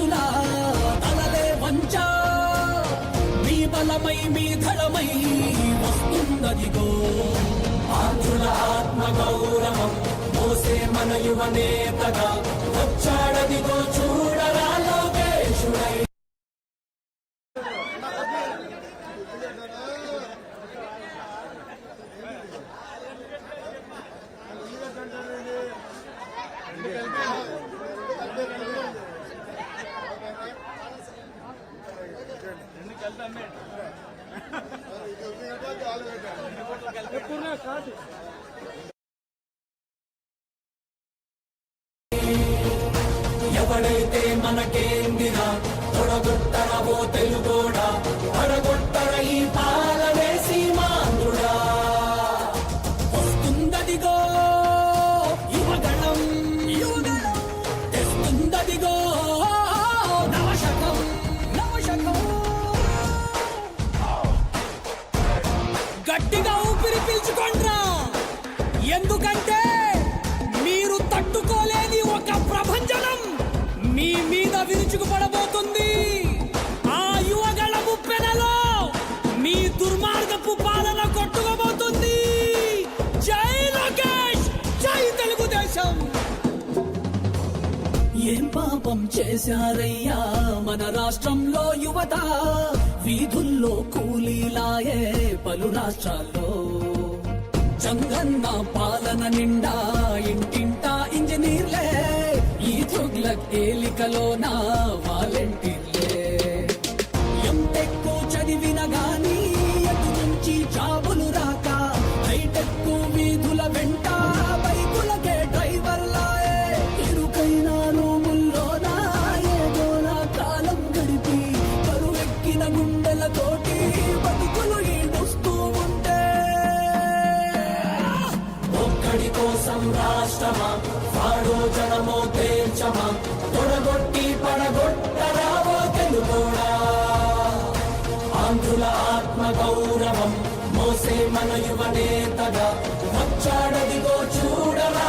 రాజులా తలలే వంచా మీ బలమై మీ ధళమై వస్తున్నదిగో ఆంధ్రుల ఆత్మ గౌరవం మోసే మన యువ నేతగా వచ్చాడదిగో చూడరా లోకేశుడై. ఎవడైతే మనకేందిరా తొడగొట్టరవో తెలుగోడా తొడగొట్టర ఈ పాలనే సీమాంధ్రుడా వస్తుందదిగో యువగణం తెస్తుందదిగో నవశకం గట్టిగా ఊపిరి పీల్చుకోండ్రా ఎందుకంటే మీరు తట్టుకోలేని ఒక ప్రభంజనం మీ మీద విరుచుకుపడబోతుంది. ఆ యువగళ ముప్పెనలో మీ దుర్మార్గపు పాలన కొట్టుకోబోతుంది. జై లోకేష్, జై తెలుగుదేశం. ఏం పాపం చేశారయ్యా మన రాష్ట్రంలో యువత వీధుల్లో కూలీలాయే పలు రాష్ట్రాల్లో చంగన్న పాలన నిండా ఇంటింటా ఇంజనీర్లే ఈ తుగ్లక్ ఏలికలోన వాలంటీర్లే ఎంటెక్ చదివిన గాని ఎటు నుంచి జాబులు రాక హైటెక్ వీధుల వెంట బైకులకే డ్రైవర్లాయే ఇరుకైన రూముల్లోన ఏదోలా కాలం గడిపి కరువెక్కిన గుండెలతోటి బతుకులు ఈడుస్తూ ఉంటే ఒక్కడి కోసం రాష్ట్రమా వాడో జనమో తేల్చమా తొడగొట్టి పడగొట్టరావో తెలుగోడా ఆంధ్రుల ఆత్మ గౌరవం మోసే మన యువ నేతగా వచ్చాడదిగో చూడరా